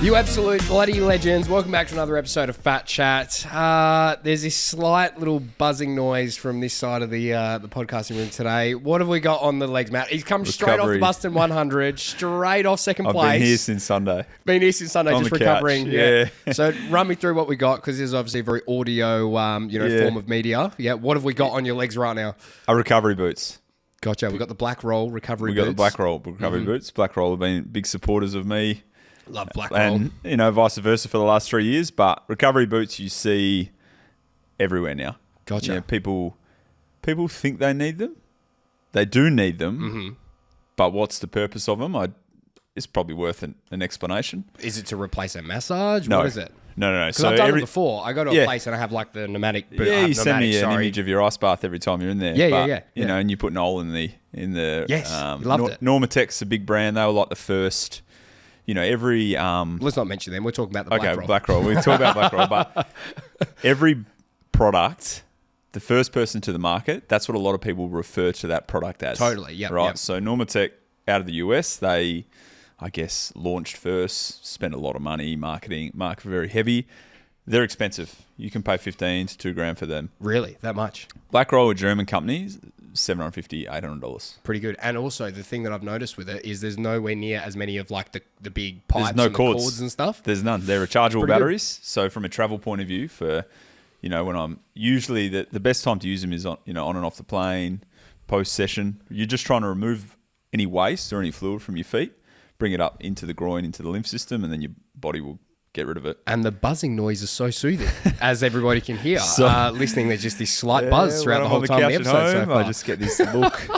You absolute bloody legends. Welcome back to another episode of Fat Chat. There's this slight little buzzing noise from this side of the podcasting room today. What have we got on the legs, Matt? He's come straight off the Busselton 100, straight off second place. I've been here since Sunday. Just recovering. Couch. Yeah. So run me through what we got, because this is obviously a very audio form of media. Yeah. What have we got on your legs right now? Recovery boots. Gotcha. We've got the Black Roll recovery boots. We've got the Black Roll recovery boots. Black Roll have been big supporters of me. Love Black Roll. And, vice versa for the last 3 years. But recovery boots you see everywhere now. Gotcha. Yeah, people think they need them. They do need them. Mm-hmm. But what's the purpose of them? It's probably worth an explanation. Is it to replace a massage? No. What is it? No. Because I've done it before. I go to a place and I have like the pneumatic boot. Yeah, you send me an image of your ice bath every time you're in there. Yeah. You know, and you put an hole in the yes, loved it. Normatec's a big brand. They were like the first. Every... Let's not mention them. We're talking about the Black Roll. Black Roll. We talk about Black Roll, but every product, the first person to the market, that's what a lot of people refer to that product as. Totally, yeah. Right? Yep. So Normatec out of the US, they, I guess, launched first, spent a lot of money, market very heavy. They're expensive. You can pay $15 to $2,000 for them. Really? That much? Black Roll, a German company, $750, $800. Pretty good. And also, the thing that I've noticed with it is there's nowhere near as many of like the big pipes no and cords. The cords and stuff. There's none. They're rechargeable batteries. So from a travel point of view, for when I'm usually the best time to use them is on and off the plane, post session. You're just trying to remove any waste or any fluid from your feet, bring it up into the groin, into the lymph system, and then your body will get rid of it. And the buzzing noise is so soothing, as everybody can hear. Listening, there's just this slight buzz throughout the whole time of the episode so far. I just get this look,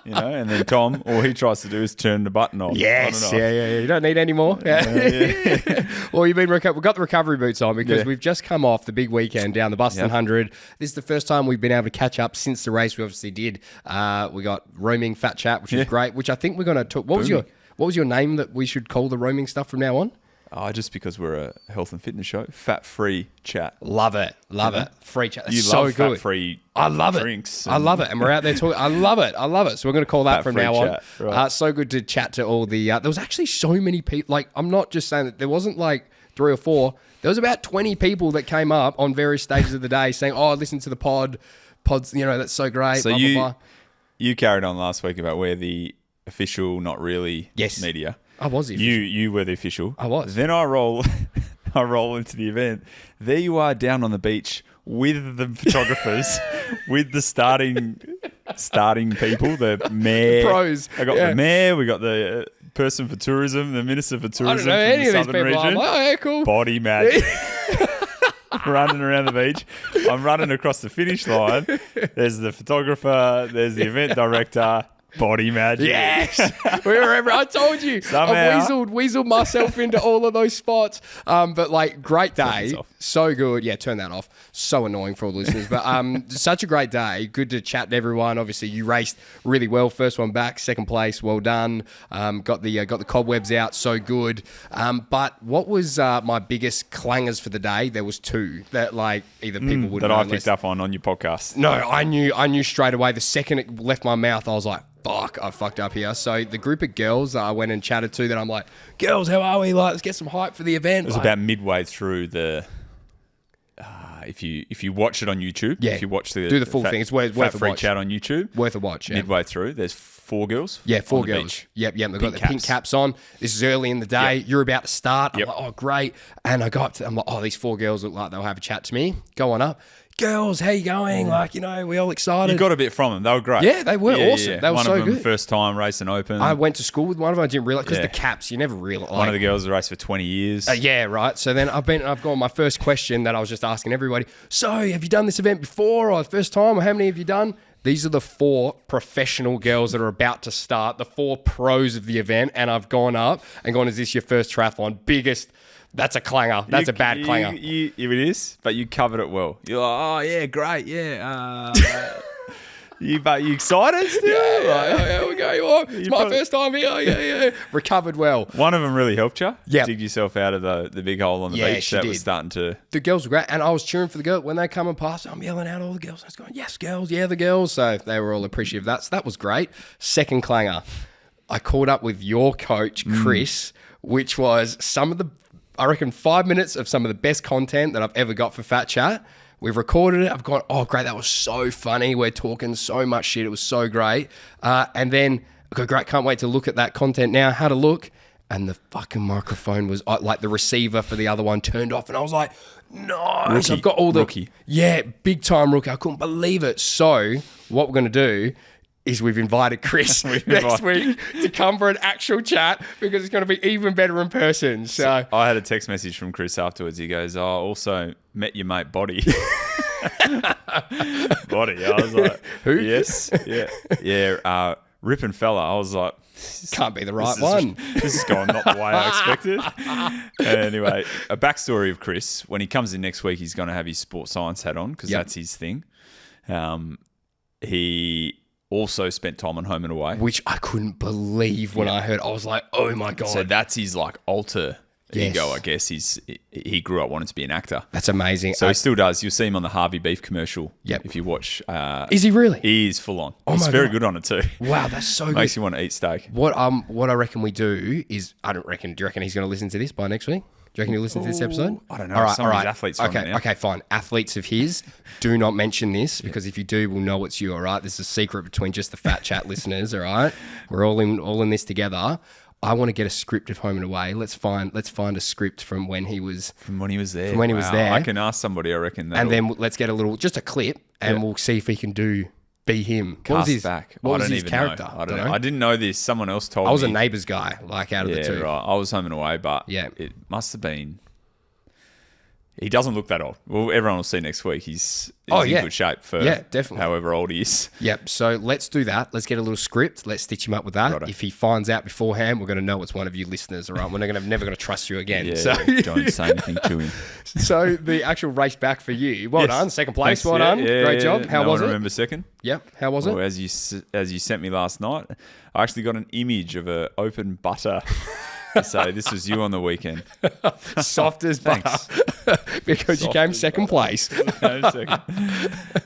and then Tom, all he tries to do is turn the button off. Yes, yeah. You don't need any more. Yeah. Well, we've got the recovery boots on because we've just come off the big weekend down the Busselton 100. This is the first time we've been able to catch up since the race. We obviously did. We got roaming Fat Chat, which is great, which I think we're going to talk. What was your name that we should call the roaming stuff from now on? Just because we're a health and fitness show, fat-free chat. Love it. Free chat. That's you so love good. Fat-free I love drinks. I love it. And we're out there talking. I love it. So we're going to call that from now on. Right. So good to chat to all the... there was actually so many people. Like, I'm not just saying that there wasn't like 3 or 4. There was about 20 people that came up on various stages of the day saying, listen to the pods, that's so great. So blah, blah. You carried on last week about where the official, not really media... I was the official. You were the official. I was. Then I roll into the event. There you are down on the beach with the photographers, with the starting people, the mayor. The pros. I got the mayor. We got the person for tourism, the minister for tourism. I don't know from any the of these people. region. I'm like, yeah, cool. Body magic. Running around the beach. I'm running across the finish line. There's the photographer. There's the event director. Body magic. Yes. I told you. Somehow. I weaseled myself into all of those spots. But like, great day. So good. Yeah, turn that off. So annoying for all the listeners. But such a great day. Good to chat to everyone. Obviously, you raced really well. First one back, second place. Well done. Got the cobwebs out. So good. But what was my biggest clangers for the day? There was 2 that like either people would that I picked up on your podcast. No, I knew straight away. The second it left my mouth, I was like, fuck, I fucked up here. So the group of girls I went and chatted to, that I'm like, girls, how are we? Like, let's get some hype for the event. It was about midway through the... if you watch it on YouTube, if you watch do the full thing. It's worth a watch. Free chat on YouTube. Worth a watch, yeah. Midway through, there's 4 girls. Yeah, 4 girls. Beach. Yep. They've got the pink caps on. This is early in the day. You're about to start. I'm like, oh, great. And I go up to them. I'm like, oh, these 4 girls look like they'll have a chat to me. Go on up. Girls, how you going? Like, we all excited. You got a bit from them. They were great. Yeah, they were awesome. Yeah. They were one so of them, good. First time racing open. I went to school with one of them. I didn't realise, because the caps, you never realise. One of the girls has raced for 20 years. Yeah, right. So then I've got my first question that I was just asking everybody. So, have you done this event before, or first time, or how many have you done? These are the 4 professional girls that are about to start, the 4 pros of the event, and I've gone up and gone, is this your first triathlon? Biggest... That's a clanger. That's a bad clanger. It is, but you covered it well. You're like, oh, yeah, great, yeah. You excited still? Yeah, we go. It's my first time here. Yeah. Recovered well. One of them really helped you. Yeah. Dig yourself out of the big hole on the beach. That was starting to... The girls were great, and I was cheering for the girl. When they come and pass, I'm yelling out all the girls. I was going, yes, girls, yeah, the girls. So they were all appreciative of that. So that was great. Second clanger. I caught up with your coach, Chris, which was some of the I reckon, 5 minutes of some of the best content that I've ever got for FatChat. We've recorded it. I've gone, oh, great. That was so funny. We're talking so much shit. It was so great. And then, okay, great. Can't wait to look at that content now. Had a look. And the fucking microphone was like the receiver for the other one turned off. And I was like, nice. I've got all the... Rookie. Yeah, big time rookie. I couldn't believe it. So what we're going to do is we've invited Chris next week to come for an actual chat because it's going to be even better in person. So I had a text message from Chris afterwards. He goes, "I also met your mate Body." Body. I was like, who? Yes. Yeah. Ripping fella. I was like, can't be the right one. This is going not the way I expected. Anyway, a backstory of Chris. When he comes in next week, he's going to have his sports science hat on because that's his thing. He also spent time on Home and Away, which I couldn't believe when I heard. I was like, oh my God. So that's his like alter ego, I guess. He grew up wanting to be an actor. That's amazing. So he still does. You'll see him on the Harvey Beef commercial. Yep. If you watch. Is he really? He is full on. Oh He's my very God. good on it too. Wow, that's so good. Makes you want to eat steak. What I reckon we do is, do you reckon he's going to listen to this by next week? Do you reckon he'll listen to this episode? I don't know. All right, some of his athletes are on it now. Okay, fine. Athletes of his, do not mention this because if you do, we'll know it's you, all right? This is a secret between just the FatChat listeners, all right? We're all in this together. I want to get a script of Home and Away. Let's find a script from when he was there. From when he was there. I can ask somebody, I reckon. And then let's get just a clip and we'll see if he can be him. What was his character? I don't know. I didn't know this. Someone else told me. I was a Neighbours guy, like out of the two. Right. I was Home and Away, but it must have been. He doesn't look that old. Well, everyone will see next week. He's in good shape for definitely. However old he is. Yep. So let's do that. Let's get a little script. Let's stitch him up with that. Righto. If he finds out beforehand, we're going to know it's one of you listeners, all right? We're never going to trust you again. Don't say anything to him. So the actual race back for you. Well done. Second place. Thanks. Well done. Great job. How was it? I remember second. Yep. How was it? As you sent me last night, I actually got an image of an open butter. So this was you on the weekend. Soft as butter. Because you came second place.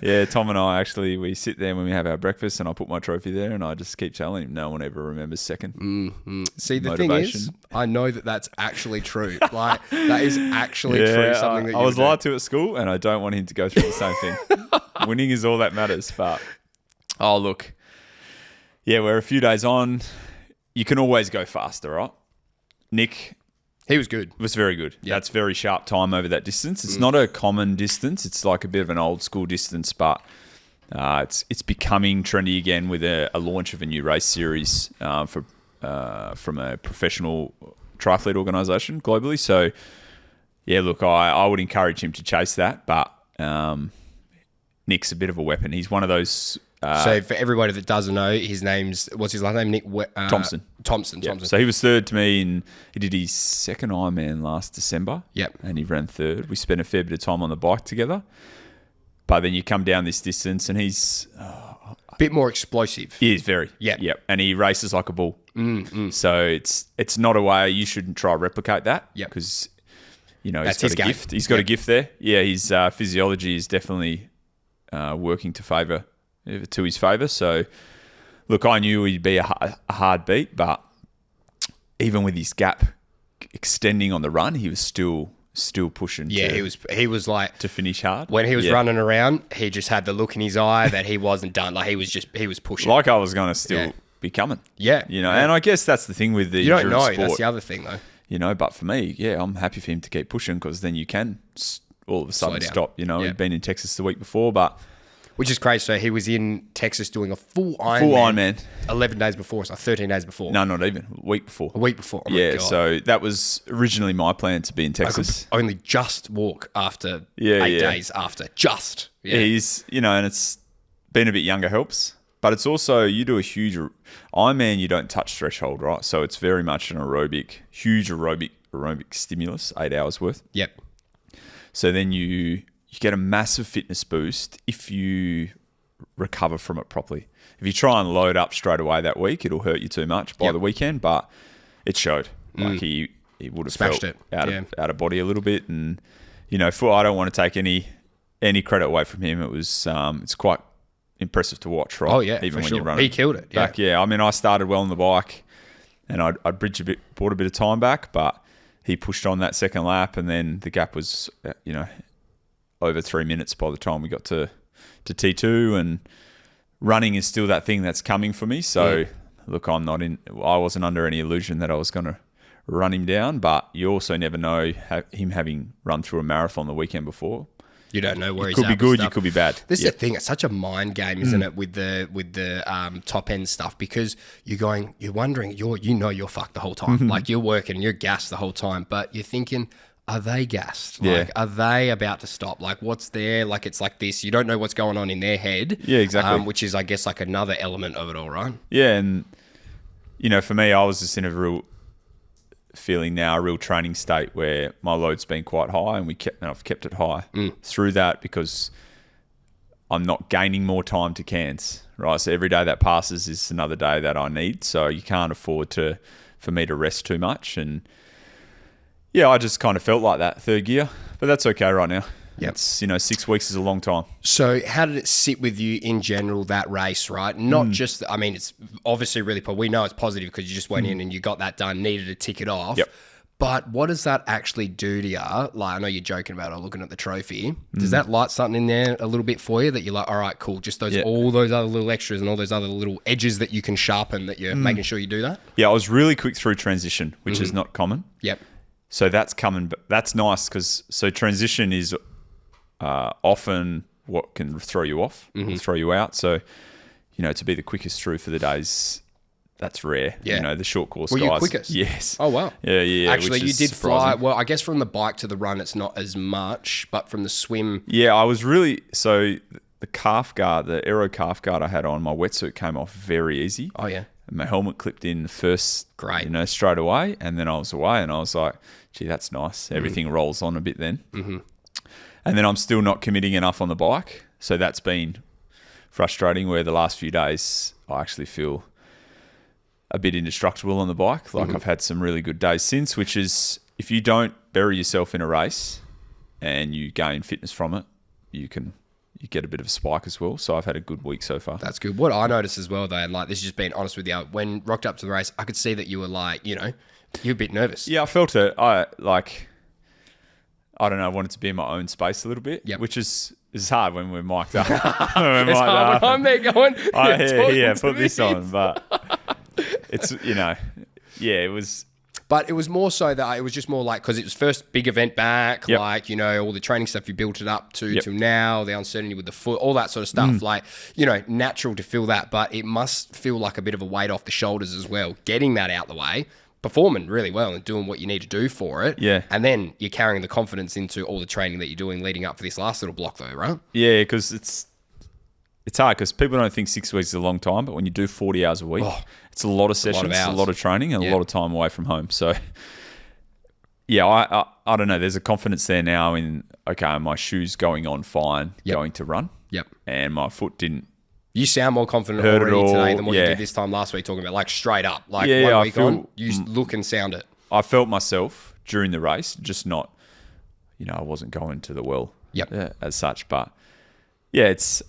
Yeah, Tom and I we sit there when we have our breakfast and I put my trophy there and I just keep telling him no one ever remembers second. Mm-hmm. See, the thing is, I know that that's actually true. Like, that is actually true. Something that I was lied to at school and I don't want him to go through the same thing. Winning is all that matters. But, look. Yeah, we're a few days on. You can always go faster, right? Nick, he was good. Was very good. Yep. That's very sharp time over that distance. It's not a common distance. It's like a bit of an old school distance, but it's becoming trendy again with a launch of a new race series from a professional triathlete organisation globally. So, yeah, look, I would encourage him to chase that, but Nick's a bit of a weapon. He's one of those... so for everybody that doesn't know, what's his last name? Nick Thompson. Thompson. So he was third to me he did his second Ironman last December. Yep. And he ran third. We spent a fair bit of time on the bike together. But then you come down this distance and he's... a bit more explosive. He is very. Yep. And he races like a bull. So it's not a way you shouldn't try to replicate that. Yep. Because, he's got a gift. He's got a gift there. Yeah, his physiology is definitely working to his favour. So, look, I knew he'd be a hard beat, but even with his gap extending on the run, he was still pushing. Yeah, he was like to finish hard. When he was running around, he just had the look in his eye that he wasn't done. Like he was pushing. Like I was going to still be coming. Yeah, and I guess that's the thing with the you don't know. Sport, that's the other thing, though. But for me, I'm happy for him to keep pushing because then you can all of a sudden stop. He'd been in Texas the week before, but. Which is crazy. So he was in Texas doing a full Ironman. 11 days before, so 13 days before. No, not even. A week before. Oh my God. So that was originally my plan to be in Texas. I could only just walk after 8 days after. Just. Yeah. He's, and it's being a bit younger helps. But it's also, you do a huge Ironman, you don't touch threshold, right? So it's very much an huge aerobic stimulus, 8 hours worth. Yep. So then you get a massive fitness boost if you recover from it properly. If you try and load up straight away that week, it'll hurt you too much by the weekend, but it showed. Like he would have smashed felt it out of body a little bit. And, I don't want to take any credit away from him. It was it's quite impressive to watch, right? Oh, yeah, even when sure. you're running. He killed it. Back, I mean, I started well on the bike and I brought a bit of time back, but he pushed on that second lap, and then the gap was, over 3 minutes by the time we got to T2, and running is still that thing that's coming for me. So, look, I wasn't under any illusion that I was going to run him down, but you also never know him having run through a marathon the weekend before. You don't know where he's at. Could be good, stuff. you could be bad. This is the thing. It's such a mind game, isn't it, with the top end stuff? Because you're wondering, you're fucked the whole time. Like, you're working and you're gassed the whole time, but you're thinking, are they gassed? Like, are they about to stop? Like, what's there? Like, it's like this. You don't know what's going on in their head. Yeah, exactly. Which is, I guess, like another element of it all, right? Yeah, and for me, I was just in a real training state where my load's been quite high, and I've kept it high through that because I'm not gaining more time to Cairns, right? So every day that passes is another day that I need. So you can't afford for me to rest too much. And yeah, I just kind of felt like that third gear, but that's okay right now. Yep. It's, 6 weeks is a long time. So how did it sit with you in general, that race, right? Not just, it's obviously really, we know it's positive because you just went in and you got that done, needed to tick it off. Yep. But what does that actually do to you? Like, I know you're joking about it, looking at the trophy. Does that light something in there a little bit for you that you're like, all right, cool, just all those other little extras and all those other little edges that you can sharpen, that you're making sure you do that? Yeah, I was really quick through transition, which is not common. Yep. So that's coming, but that's nice because transition is often what can throw you off, throw you out. So, to be the quickest through for the days, that's rare. Yeah. The short course Were guys. you quickest? Yes. Oh, wow. Yeah. Actually, you did surprising. fly. Well, I guess from the bike to the run, it's not as much, but from the swim. Yeah, I was really, so the calf guard, the aero calf guard I had on, my wetsuit came off very easy. Oh, yeah. And my helmet clipped in first, Great. Straight away. And then I was away and I was like, gee, that's nice. Everything rolls on a bit then. Mm-hmm. And then I'm still not committing enough on the bike. So that's been frustrating, where the last few days I actually feel a bit indestructible on the bike. Like I've had some really good days since, which is if you don't bury yourself in a race and you gain fitness from it, you get a bit of a spike as well. So I've had a good week so far. That's good. What I noticed as well, though, and like this is just being honest with you, when rocked up to the race, I could see that you were like, you're a bit nervous. Yeah, I felt it. I don't know, I wanted to be in my own space a little bit, which is hard when we're mic'd up. It's hard when I'm there going, put this on. But it's, it was... But it was more so that it was just more like, because it was first big event back, all the training stuff you built it up to now, the uncertainty with the foot, all that sort of stuff. Natural to feel that, but it must feel like a bit of a weight off the shoulders as well, getting that out the way, performing really well and doing what you need to do for it. Yeah. And then you're carrying the confidence into all the training that you're doing leading up for this last little block though, right? Yeah, because it's hard because people don't think 6 weeks is a long time, but when you do 40 hours a week, it's a lot of sessions, a lot of training, and a lot of time away from home. So, I don't know. There's a confidence there now in, okay, my shoe's going on fine, going to run. Yep. And my foot didn't. You sound more confident already today than what you did this time last week, talking about like straight up. Like 1 week on, you look and sound it. I felt myself during the race, just not, I wasn't going to the well as such. But, it's...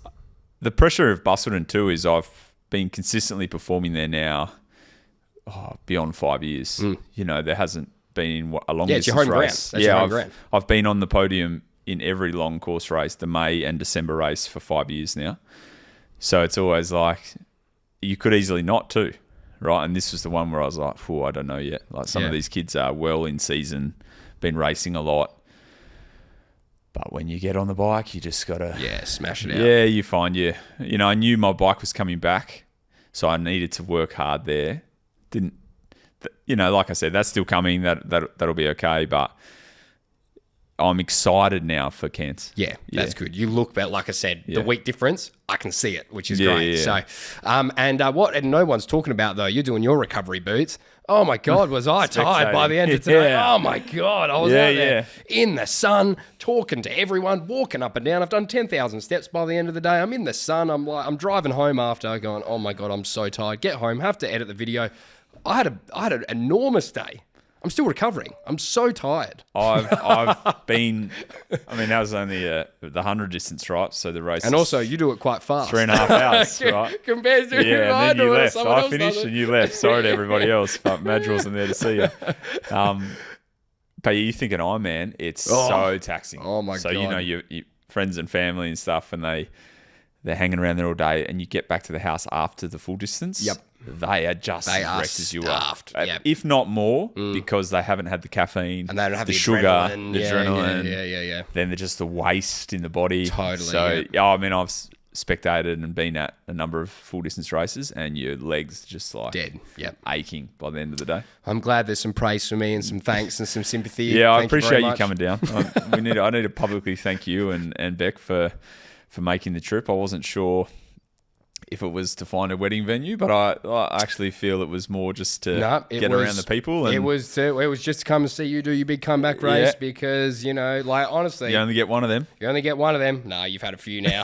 The pressure of Busselton too is I've been consistently performing there now beyond 5 years. There hasn't been a long distance it's your home race. Ground. That's your home ground. I've been on the podium in every long course race, the May and December race, for 5 years now. So it's always like you could easily not too, right? And this was the one where I was like, I don't know yet. Like some of these kids are well in season, been racing a lot. But when you get on the bike, you just got to... Yeah, smash it out. Yeah, you find I knew my bike was coming back, so I needed to work hard there. Like I said, that's still coming. That'll be okay, but I'm excited now for Cairns. Yeah, that's good. You look back, like I said, the week difference, I can see it, which is great. Yeah. So, and no one's talking about, though, you're doing your recovery boots. Oh, my God, was I tired by the end of today. Yeah. Oh, my God, I was out there in the sun, talking to everyone, walking up and down. I've done 10,000 steps by the end of the day. I'm in the sun. I'm driving home after going, oh, my God, I'm so tired. Get home, have to edit the video. I had an enormous day. I'm still recovering. I'm so tired. I've been... that was only the 100 distance, right? So the race... And also, you do it quite fast. 3.5 hours, right? Compared to and then you left. I else finished and you left. Sorry to everybody else, but Madge wasn't there to see you. But you think an Ironman, it's so taxing. Oh my God. So, your friends and family and stuff, and they're hanging around there all day, and you get back to the house after the full distance. Yep. They are just as wrecked as you are. Yep. If not more, because they haven't had the caffeine, and they don't have the the sugar, adrenaline. the adrenaline. Yeah. Then they're just the waste in the body. Totally. So, I mean, I've spectated and been at a number of full distance races, and your legs just like dead. Yep. Aching by the end of the day. I'm glad there's some praise for me and some thanks and some sympathy. Yeah, I Thank appreciate you much. coming down. I need to publicly thank you and Beck for making the trip. I wasn't sure if it was to find a wedding venue, but I actually feel it was more just to get around the people. And it was just to come and see you do your big comeback race because, honestly... You only get one of them. You only get one of them. No, you've had a few now.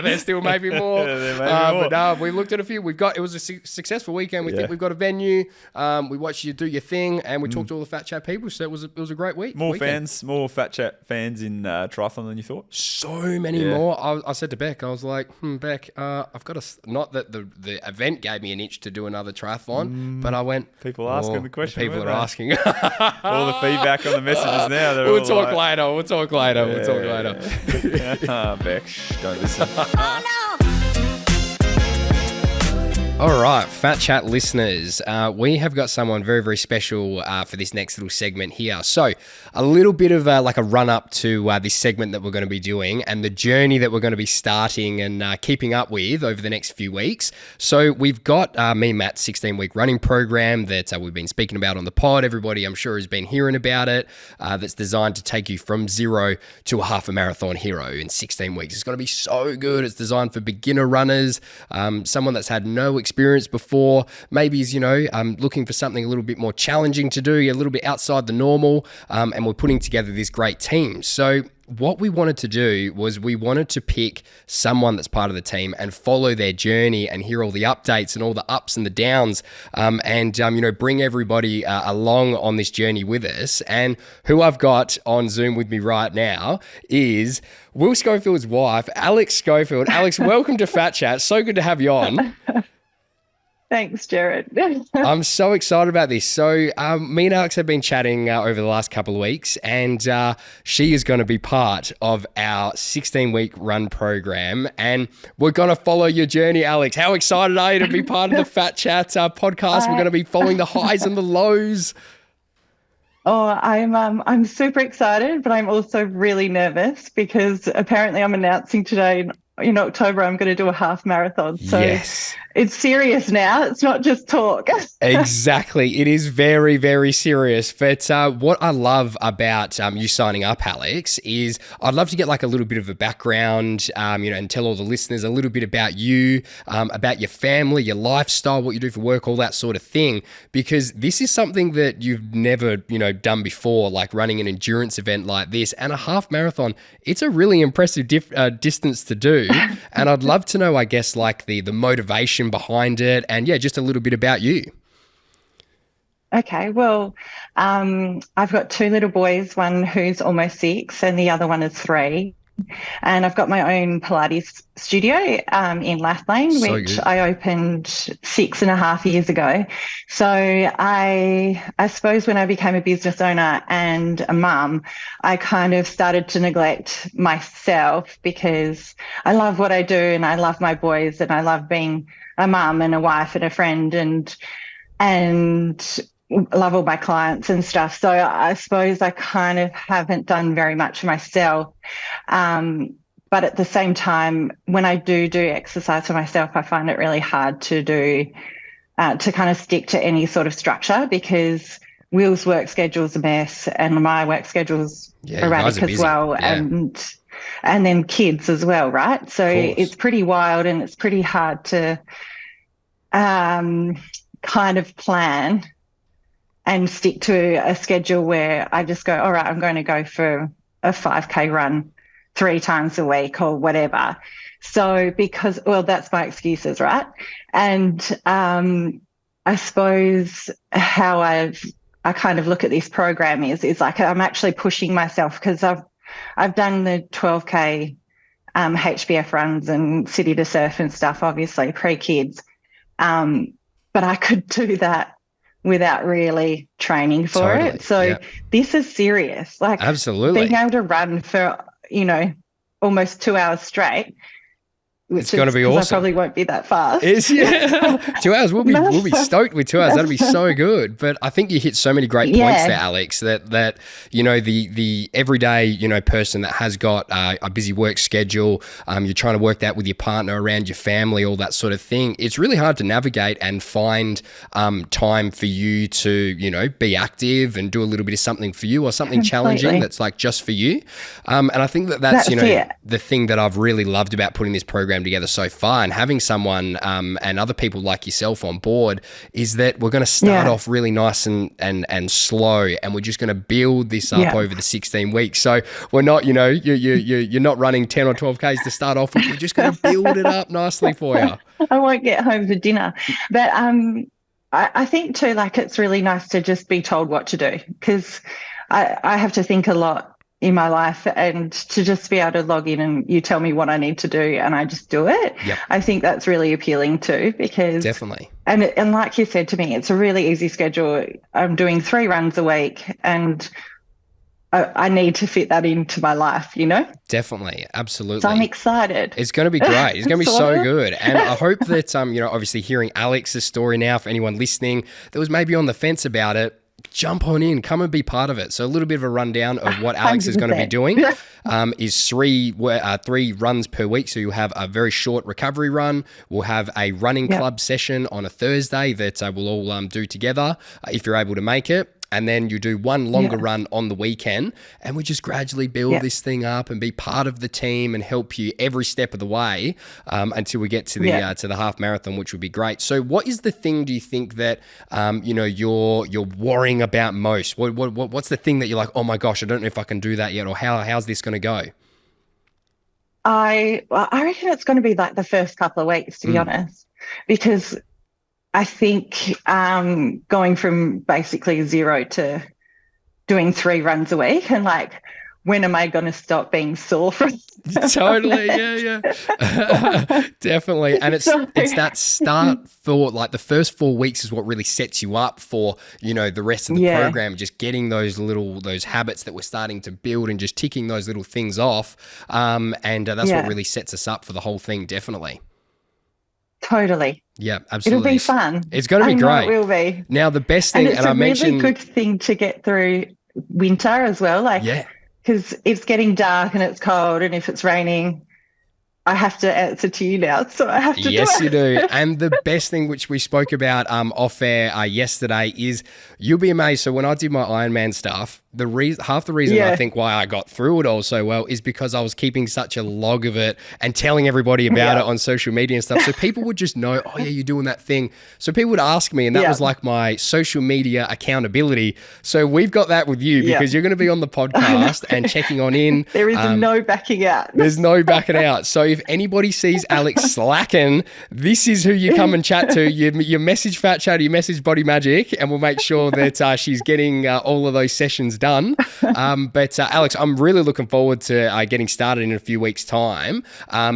There's still maybe more. There may be more. But no, we looked at a few. It was a successful weekend. We think we've got a venue. We watched you do your thing, and we talked to all the FatChat people, so it was a great week. More FatChat fans in triathlon than you thought? So many more. I said to Beck, I was like, Beck, I've got not that the event gave me an itch to do another triathlon, but I went. People asking the question. People are asking. All the feedback on the messages now. We'll talk later. We'll talk later. Beck, don't listen. All right, FatChat listeners, we have got someone very, very special for this next little segment here. So a little bit of like a run-up to this segment that we're going to be doing and the journey that we're going to be starting and keeping up with over the next few weeks. So we've got me and Matt's 16-week running program that we've been speaking about on the pod. Everybody, I'm sure, has been hearing about it. That's designed to take you from 0 to a half a marathon hero in 16 weeks. It's going to be so good. It's designed for beginner runners, someone that's had no experience before, maybe is, looking for something a little bit more challenging to do, a little bit outside the normal, and we're putting together this great team. So what we wanted to do was we wanted to pick someone that's part of the team and follow their journey and hear all the updates and all the ups and the downs, and bring everybody along on this journey with us. And who I've got on Zoom with me right now is Will Schofield's wife, Alex Schofield. Alex, welcome to FatChat. So good to have you on. Thanks, Gerard. I'm so excited about this. So me and Alex have been chatting over the last couple of weeks, and she is going to be part of our 16-week run program, and we're going to follow your journey, Alex. How excited are you to be part of the FatChat podcast? We're going to be following the highs and the lows. Oh, I'm super excited, but I'm also really nervous because apparently I'm announcing today in October I'm going to do a half marathon. So yes. It's serious now. It's not just talk. Exactly. It is very, very serious. But what I love about you signing up, Alex, is I'd love to get like a little bit of a background, and tell all the listeners a little bit about you, about your family, your lifestyle, what you do for work, all that sort of thing. Because this is something that you've never, done before, like running an endurance event like this. And a half marathon, it's a really impressive distance to do. And I'd love to know, I guess, like the motivation behind it, and just a little bit about you. Okay, well, I've got two little boys, one who's almost 6 and the other one is 3. And I've got my own Pilates studio in Lathlane, which I opened 6.5 years ago. So I suppose when I became a business owner and a mum, I kind of started to neglect myself because I love what I do and I love my boys and I love being a mum and a wife and a friend and love all my clients and stuff. So I suppose I kind of haven't done very much for myself. But at the same time, when I do exercise for myself, I find it really hard to do, to kind of stick to any sort of structure because Will's work schedule's a mess and my work schedule's erratic as well. Yeah. And then kids as well, right? So it's pretty wild and it's pretty hard to kind of plan and stick to a schedule where I just go, all right, I'm going to go for a 5K run 3 times a week or whatever. So that's my excuses, right? And I suppose how I kind of look at this program is like I'm actually pushing myself because I've done the 12K HBF runs and city to surf and stuff, obviously pre-kids. But I could do that without really training for it. So this is serious. Like, absolutely, being able to run for, almost 2 hours straight. It's going to be awesome. I probably won't be that fast. 2 hours. We'll be stoked with 2 hours. That'd be so good. But I think you hit so many great points there, Alex, that the everyday, person that has got a busy work schedule, you're trying to work that with your partner, around your family, all that sort of thing. It's really hard to navigate and find time for you to, be active and do a little bit of something for you, or something challenging that's like just for you. And I think that's the thing that I've really loved about putting this program together so far, and having someone and other people like yourself on board, is that we're going to start off really nice and slow, and we're just going to build this up over the 16 weeks. So we're not, you're not running 10 or 12 Ks to start off with. We're just going to build it up nicely for you. I won't get home for dinner. But I think too, like, it's really nice to just be told what to do, because I have to think a lot in my life, and to just be able to log in and you tell me what I need to do and I just do it. Yep. I think that's really appealing too, because definitely. And like you said to me, it's a really easy schedule. I'm doing 3 runs a week, and I need to fit that into my life, Definitely. Absolutely. So I'm excited. It's going to be great. It's going to be so good. And I hope that, obviously hearing Alex's story now, for anyone listening that was maybe on the fence about it, jump on in, come and be part of it. So a little bit of a rundown of what Alex 100%. Is going to be doing is 3 runs per week. So you'll have a very short recovery run. We'll have a running club session on a Thursday that we'll all do together if you're able to make it. And then you do one longer run on the weekend, and we just gradually build this thing up and be part of the team and help you every step of the way until we get to the half marathon, which would be great. So what is the thing, do you think, that you're worrying about most? What's the thing that you're like, oh my gosh, I don't know if I can do that yet, or how's this going to go? I reckon it's going to be like the first couple of weeks, to be honest, because I think going from basically 0 to doing 3 runs a week, and like, when am I going to stop being sore from Totally, definitely. And it's that start for like the first 4 weeks is what really sets you up for, the rest of the program, just getting those habits that we're starting to build and just ticking those little things off. And that's what really sets us up for the whole thing, definitely. Totally. Yeah, absolutely. It'll be fun. It's going to be great. It will be. Now, the best thing, and I mentioned, it's a really good thing to get through winter as well. Because it's getting dark and it's cold, and if it's raining, I have to answer to you now, so I have to do it. Yes, you do. And the best thing, which we spoke about off air yesterday, is you'll be amazed. So when I did my Ironman stuff, half the reason I think why I got through it all so well is because I was keeping such a log of it and telling everybody about it on social media and stuff. So people would just know, oh yeah, you're doing that thing. So people would ask me, and that was like my social media accountability. So we've got that with you because you're going to be on the podcast and checking on in. There is no backing out. There's no backing out. So if anybody sees Alex slacking, this is who you come and chat to. You message FatChat, you message Body Magic, and we'll make sure that she's getting all of those sessions done. But Alex, I'm really looking forward to getting started in a few weeks' time. I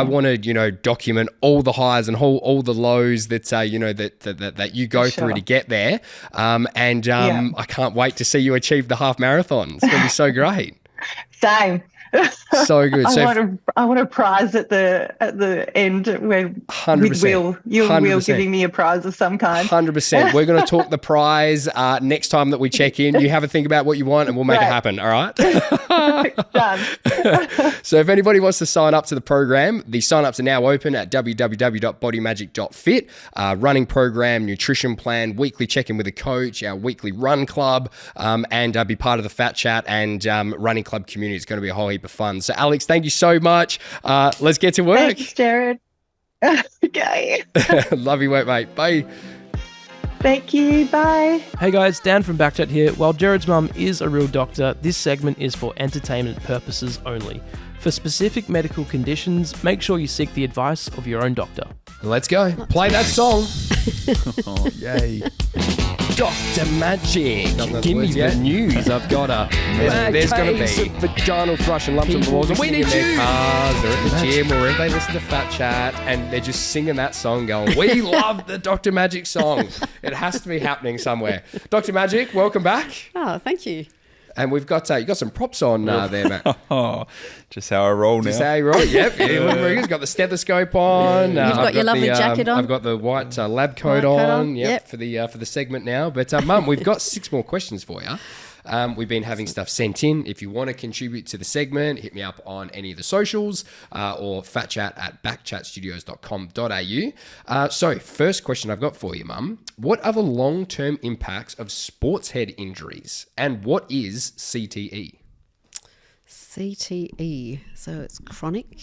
want to, document all the highs and all the lows that that you go through to get there. I can't wait to see you achieve the half marathon. It's going to be so great. Same. So good. I want a prize at the end where 100%. Will giving me a prize of some kind. 100%. We're going to talk the prize next time that we check in. You have a think about what you want, and we'll make it happen. All right. Done. So if anybody wants to sign up to the program, the sign-ups are now open at www.bodymagic.fit. Running program, nutrition plan, weekly check-in with a coach, our weekly run club, and be part of the FatChat and running club community. It's going to be a whole heap of fun. So Alex, thank you so much. Let's get to work. Thanks, Gerard. Okay. Love your work, mate. Bye. Thank you. Bye. Hey guys, Dan from BackChat here. While Gerard's mum is a real doctor, this segment is for entertainment purposes only. For specific medical conditions, make sure you seek the advice of your own doctor. Let's go. Play that song. Oh, yay. Dr Majic, give me the news. I've got a there's going to be vaginal thrush and lumps on the walls, and we need you. Cars or at the gym or wherever they listen to FatChat, and they're just singing that song, going, "We love the Dr Majic song." It has to be happening somewhere. Dr Majic, welcome back. Oh, thank you. And we've got you got some props on there, Matt. Just how I roll now. Just how you roll. Yep. He's got the stethoscope on. You've got your lovely jacket on. I've got the white lab coat on. Yep. For the segment now. But Mum, we've got 6 more questions for you. We've been having stuff sent in. If you want to contribute to the segment, hit me up on any of the socials or fatchat@backchatstudios.com.au. So, first question I've got for you, Mum. What are the long-term impacts of sports head injuries, and what is CTE? CTE. So it's chronic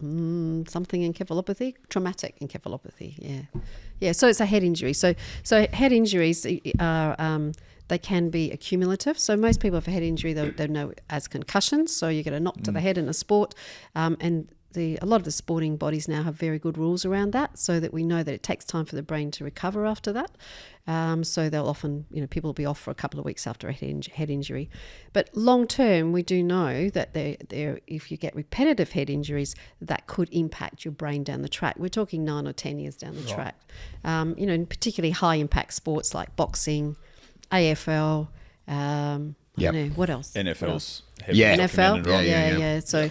something encephalopathy, traumatic encephalopathy. Yeah. So it's a head injury. So head injuries are they can be accumulative. So most people have a head injury they know as concussions. So you get a knock to the head in a sport, and a lot of the sporting bodies now have very good rules around that, so that we know that it takes time for the brain to recover after that. So they'll often, people will be off for a couple of weeks after a head injury. But long term, we do know that if you get repetitive head injuries, that could impact your brain down the track. We're talking 9 or 10 years down the track. In particularly high impact sports like boxing, AFL, what else? NFL's NFL. Yeah. So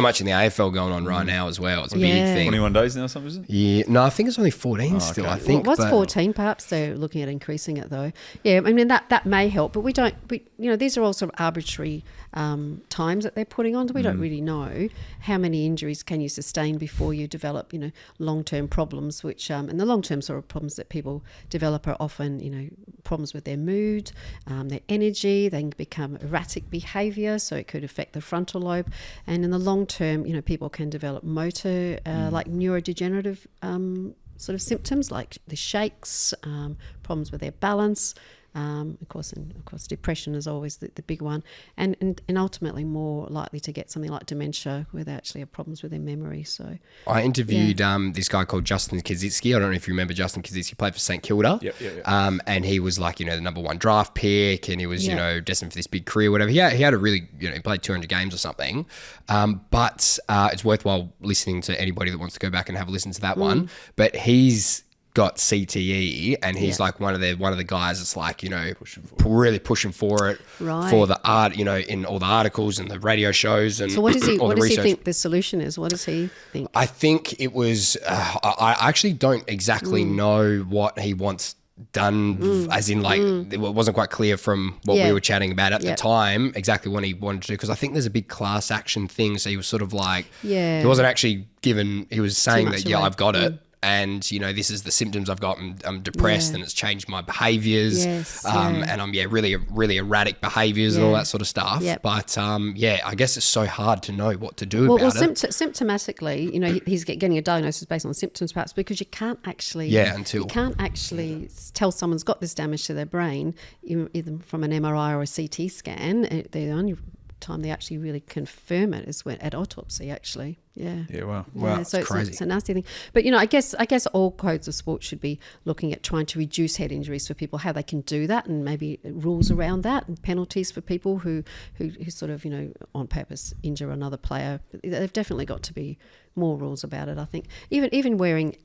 much in the AFL going on right now as well. It's a big thing. 21 days now, something, is it? Yeah. No, I think it's only 14 still. I think. Well, it was 14. Perhaps they're looking at increasing it though. Yeah, I mean that may help, but we don't. These are all sort of arbitrary times that they're putting on. So we don't really know how many injuries can you sustain before you develop, long-term problems. Which and the long-term sort of problems that people develop are often, problems with their mood, their energy. They can become erratic behaviour. So it could affect the frontal lobe, and in the long term, people can develop motor, like neurodegenerative sort of symptoms, like the shakes, problems with their balance. Of course, depression is always the big one, and ultimately more likely to get something like dementia, where they actually have problems with their memory. So I interviewed this guy called Justin Kazitsky. I don't know if you remember Justin Kazitsky. He played for St Kilda. Yep. And he was like, the number 1 draft pick, and he was destined for this big career, whatever. He had a really, he played 200 games or something. But it's worthwhile listening to anybody that wants to go back and have a listen to that one. But he's got CTE, and he's like one of the guys that's like, really pushing for it, for the art, in all the articles and the radio shows. And so what does he think the solution is? What does he think? I think it was, I actually don't exactly know what he wants done, as in it wasn't quite clear from what we were chatting about at the time exactly what he wanted to do, because I think there's a big class action thing. So he was sort of like, he wasn't actually given, he was saying that, I've got it. And, this is the symptoms I've got. I'm depressed and it's changed my behaviours. And I'm, really, really erratic behaviours and all that sort of stuff. But, I guess it's so hard to know what to do about it. Symptomatically, he's getting a diagnosis based on symptoms perhaps, because you can't actually... You can't actually tell someone's got this damage to their brain, either from an MRI or a CT scan. The only time they actually really confirm it is at autopsy, actually. Wow, so it's crazy. It's a nasty thing. But I guess all codes of sport should be looking at trying to reduce head injuries for people, how they can do that, and maybe rules around that, and penalties for people who sort of on purpose injure another player. They've definitely got to be more rules about it. I think even wearing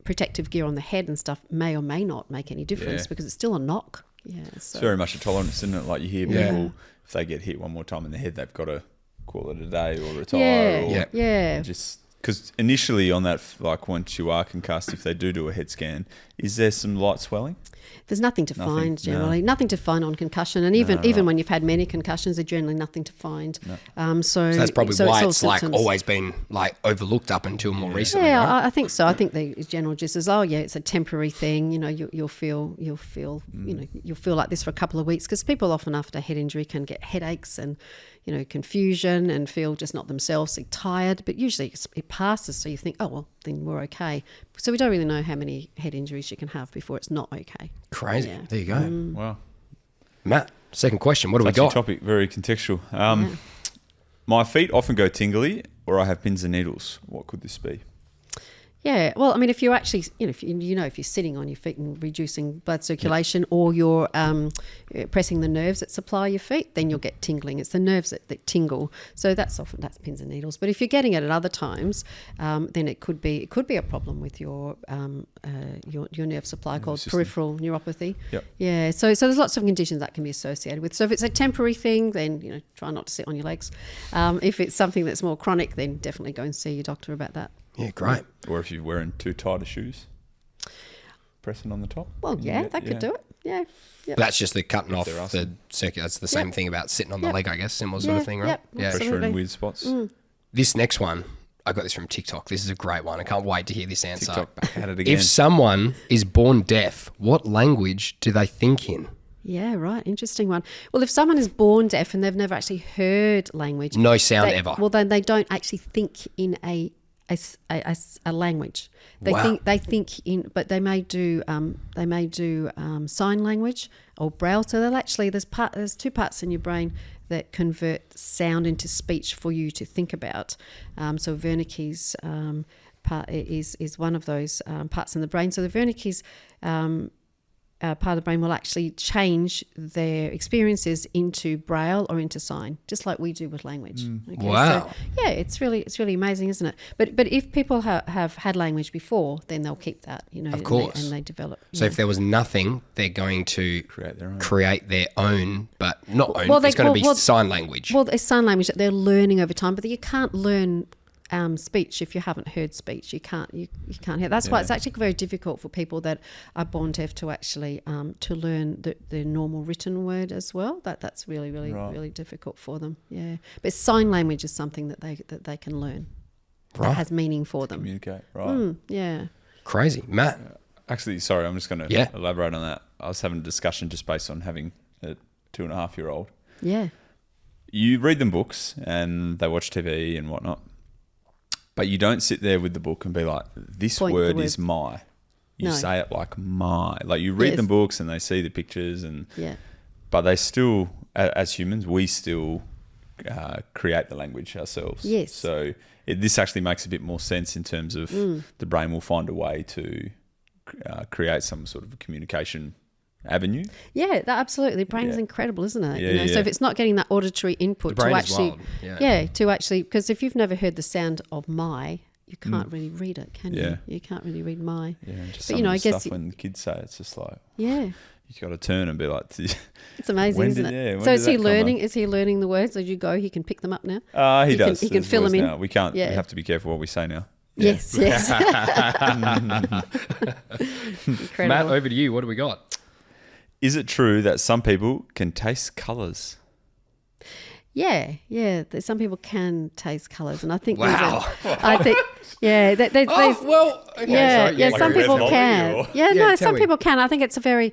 protective gear on the head and stuff may or may not make any difference, because it's still a knock. It's very much a tolerance, isn't it? Like you hear people, if they get hit one more time in the head, they've got to call it a day or retire. Just because initially on that, like once you are concussed, if they do a head scan, is there some light swelling? There's nothing to find generally. Nothing to find on concussion, and even when you've had many concussions, there's generally nothing to find. So that's probably why it's like always been like overlooked up until more recently. Yeah, right? I think so. I think the general gist is, it's a temporary thing. You'll feel like this for a couple of weeks, because people often after a head injury can get headaches and confusion and feel just not themselves, tired. But usually it passes, so you think, oh well, then we're okay. So we don't really know how many head injuries you can have before it's not okay. Crazy. Yeah. There you go. Wow. Matt, second question. What do we got? Topic, very contextual. My feet often go tingly, or I have pins and needles. What could this be? Yeah, well, I mean, if you're actually, if you're sitting on your feet and reducing blood circulation, or you're pressing the nerves that supply your feet, then you'll get tingling. It's the nerves that tingle. So that's pins and needles. But if you're getting it at other times, then it could be a problem with your nerve supply called peripheral neuropathy. Yep. Yeah. So there's lots of conditions that can be associated with. So if it's a temporary thing, then try not to sit on your legs. If it's something that's more chronic, then definitely go and see your doctor about that. Yeah, great. Or if you're wearing too tight of shoes, pressing on the top. Well, that could do it. Yeah. Yep. That's just the cutting off the circuit. That's the same thing about sitting on the leg, I guess. Similar sort of thing, right? Yeah. Pressure in weird spots. This next one, I got this from TikTok. This is a great one. I can't wait to hear this answer. TikTok back at it again. If someone is born deaf, what language do they think in? Yeah, right. Interesting one. Well, if someone is born deaf and they've never actually heard language, No sound ever. Well, then they don't actually think in a language. They think in, but they may do sign language or braille. So they'll actually there's two parts in your brain that convert sound into speech for you to think about. So Wernicke's part is one of those parts in the brain. So the Wernicke's part of the brain will actually change their experiences into braille or into sign, just like we do with language. Okay, wow. So, yeah, it's really amazing, isn't it? But if people have had language before, then they'll keep that, Of course. and they develop. So if there was nothing, they're going to create their own, but not own. Well, it's going to be sign language. Well, it's sign language that they're learning over time, but you can't learn speech if you haven't heard speech. You can't hear. That's why it's actually very difficult for people that are born deaf to actually to learn the normal written word as well. That's really difficult for them. Yeah, but sign language is something that they can learn. Right. That has meaning for them. Communicate. Right. Yeah. Crazy, Matt. Actually, sorry, I'm just going to elaborate on that. I was having a discussion just based on having a 2.5-year-old. Yeah. You read them books and they watch TV and whatnot. But you don't sit there with the book and be like, this word is my. You say it like my. Like you read them books and they see the pictures but they still, as humans, we still create the language ourselves. Yes. So this actually makes a bit more sense in terms of the brain will find a way to create some sort of a communication avenue. Yeah, absolutely. The brain is incredible, isn't it? So if it's not getting that auditory input to actually, because if you've never heard the sound of my, you can't really read it, can you? You can't really read my. Yeah, and just I guess when the kids say it, it's just like you got to turn and be like, it's amazing, isn't it? So is he learning? Is he learning the words as you go? He can pick them up now. He does. He can fill them in. Now. We can't. We have to be careful what we say now. Yes. Incredible. Matt, over to you. What do we got? Is it true that some people can taste colours? Yeah. Some people can taste colours, and I think wow. Some people can. Some people can. I think it's I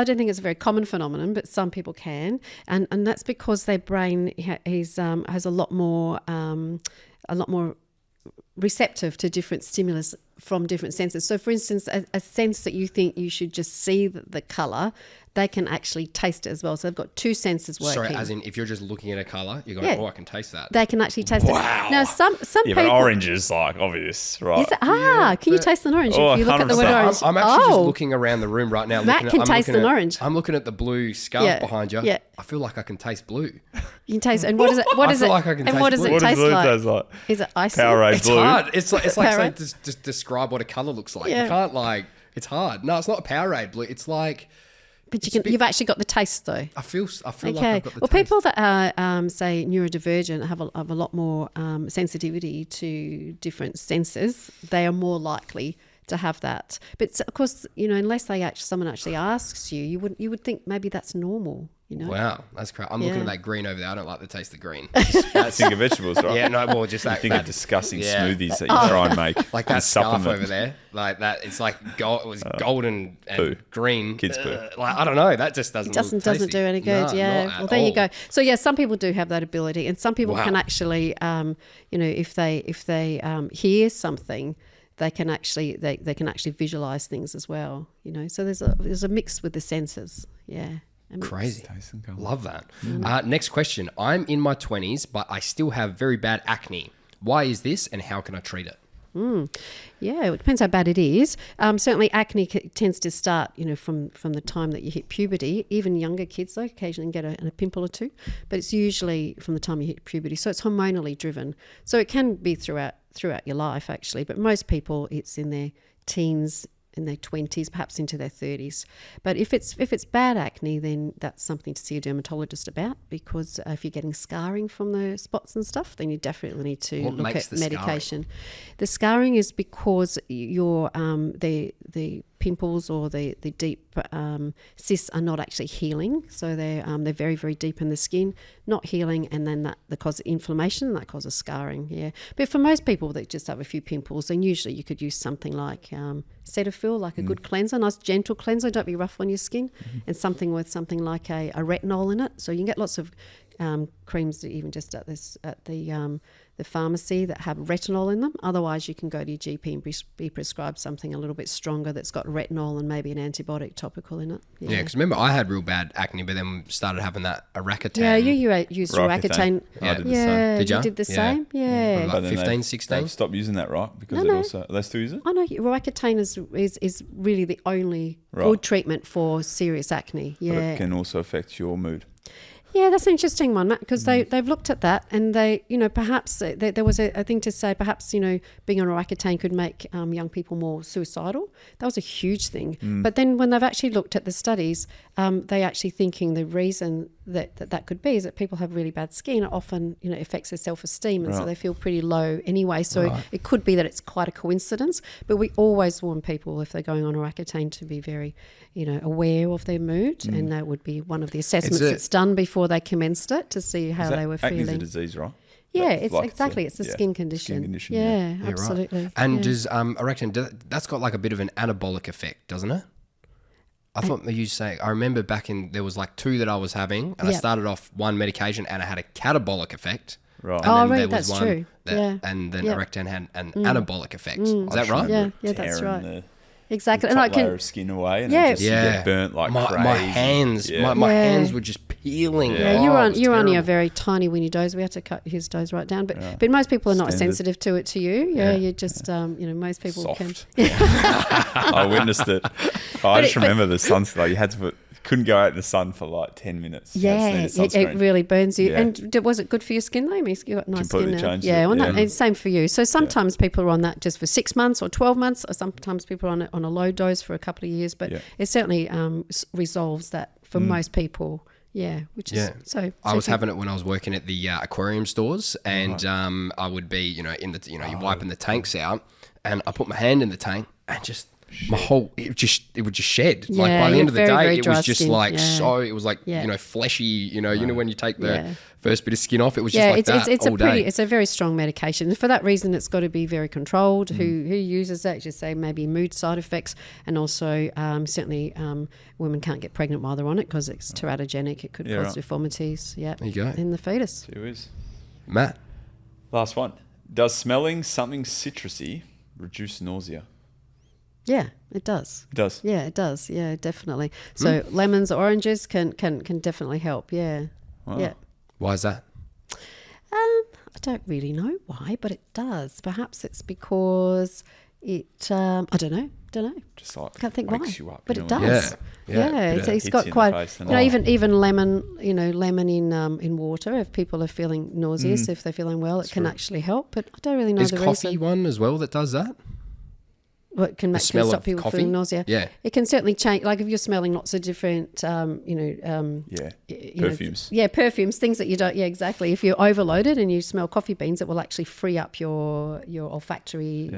don't think it's a very common phenomenon, but some people can, and that's because their brain has a lot more receptive to different stimulus from different senses. So, for instance, a sense that you think you should just see the colour, they can actually taste it as well. So they've got two senses working. Sorry, as in if you're just looking at a colour, you're going, I can taste that. They can actually taste it. Now, some people... but orange is like obvious, right? Can you taste an orange if you look at the word orange? I'm actually just looking around the room right now. Matt can taste an orange. I'm looking at the blue scarf behind you. Yeah. I feel like I can taste blue. You can taste, and what is it? What is it? Like I can and what does it taste like? Is it icy? Powerade blue. It's hard. It's like saying just describe what a colour looks like. Yeah. You can't it's hard. No, it's not a Powerade blue. It's like... But you've actually got the taste though. I feel like I've got the taste. Well, people that are, say, neurodivergent have a lot more sensitivity to different senses. They are more likely to have that. But of course, unless someone actually asks you, you would think maybe that's normal. Wow, that's crap. I'm looking at that green over there. I don't like the tataste of green. Think of vegetables, right? Yeah, no, well, just that. Think of disgusting smoothies that you try and make. Like that scarf over there, like that. It's like it was golden and green. Kids poo. I don't know. That just doesn't do any good. No, well, there you go. So some people do have that ability, and some people can actually, if they hear something, they can actually visualize things as well. So there's a mix with the senses. Yeah. Crazy. Love that. Next question. I'm in my 20s, but I still have very bad acne. Why is this and how can I treat it? Yeah, it depends how bad it is. Certainly acne tends to start, from the time that you hit puberty. Even younger kids, though, occasionally get a pimple or two, but it's usually from the time you hit puberty. So it's hormonally driven. So it can be throughout your life, actually, but most people it's in their teens, in their 20s, perhaps into their 30s. But if it's bad acne, then that's something to see a dermatologist about, because if you're getting scarring from the spots and stuff, then you definitely need to look at medication. Scarring? The scarring is because your the pimples or the deep cysts are not actually healing, so they're very, very deep in the skin, not healing, and then that causes inflammation, that causes scarring. Yeah, but for most people that just have a few pimples, then usually you could use something like Cetaphil, like a good cleanser, nice gentle cleanser, don't be rough on your skin, and something with something like a retinol in it. So you can get lots of creams that even just at the pharmacy that have retinol in them. Otherwise, you can go to your GP and be prescribed something a little bit stronger that's got retinol and maybe an antibiotic topical in it. Yeah, because remember I had real bad acne, but then started having that Aracatan. Yeah, you used Aracatan. I did the same. Did you? You did the same? Yeah. Like But then 15, 16? They've stopped using that, right? Because No. are they still use it? I know Aracatan is really the only good treatment for serious acne. Yeah. But it can also affect your mood. Yeah, that's an interesting one, Matt, because they've looked at that, and they, perhaps there was a thing to say, perhaps, being on Aracatan could make young people more suicidal. That was a huge thing. But then when they've actually looked at the studies, they actually thinking the reason that could be is that people have really bad skin. It often, affects their self-esteem, and so they feel pretty low anyway. So it could be that it's quite a coincidence. But we always warn people if they're going on Aracatan to be very, aware of their mood, and that would be one of the assessments that's done before they commenced it to see how they were feeling. Acne's a disease, right? Yeah, it's a skin condition. Yeah, absolutely. Right. And does Aractan, that's got like a bit of an anabolic effect, doesn't it? I thought you say, I remember back in, there was like 2 that I was having, and I started off one medication and it had a catabolic effect. Right. And right, that's true. And then Aractan had an anabolic effect. Is that right? Yeah, that's right. The Exactly. top layer of skin away, and then just you get burnt like crazy. My hands, my hands were just peeling. Yeah, you were only a very tiny weeny dose. We had to cut his dose right down, but most people are not sensitive to it. To you, you just most people Soft. can. I witnessed it. I just remember the sunscreen. You had to couldn't go out in the sun for like 10 minutes. Yeah, it really burns you. Yeah. And was it good for your skin though? You got nice Completely skin now. changed Yeah, it. well, it's same for you. So sometimes people are on that just for 6 months or 12 months, or sometimes people are on it on a low dose for a couple of years. But it certainly resolves that for most people. Yeah, which is so. I was having it when I was working at the aquarium stores, and I would be, in the, you're wiping the tanks out, and I put my hand in the tank and just. My whole it would just shed. Like by the end of the day, it was just skin. like it was like fleshy. You know when you take the first bit of skin off, it was just like that it's all day. It's a very strong medication. And for that reason, it's got to be very controlled. Who uses that? Just say maybe mood side effects, and also certainly women can't get pregnant while they're on it because it's teratogenic. It could cause deformities. Yeah, there you go. In the fetus. It is. Matt, last one. Does smelling something citrusy reduce nausea? Yeah, it does. It does. Yeah, it does. Yeah, definitely. So lemons, oranges can definitely help. Yeah. Wow. Yeah. why is that? I don't really know why, but it does. Perhaps it's because it. I don't know. Just like Can't think wakes why, you up. but you it know what I mean? does. Yeah. It's hits got you in quite. the face, Even lemon. Lemon in water. If people are feeling nauseous, if they're feeling well, it can actually help. But I don't really know Is the coffee reason. one as well that does that? What can smell stop of people coffee? feeling nausea? Yeah. It can certainly change. Like if you're smelling lots of different, Perfumes. Perfumes, things that you don't. Yeah, exactly. If you're overloaded and you smell coffee beans, it will actually free up your olfactory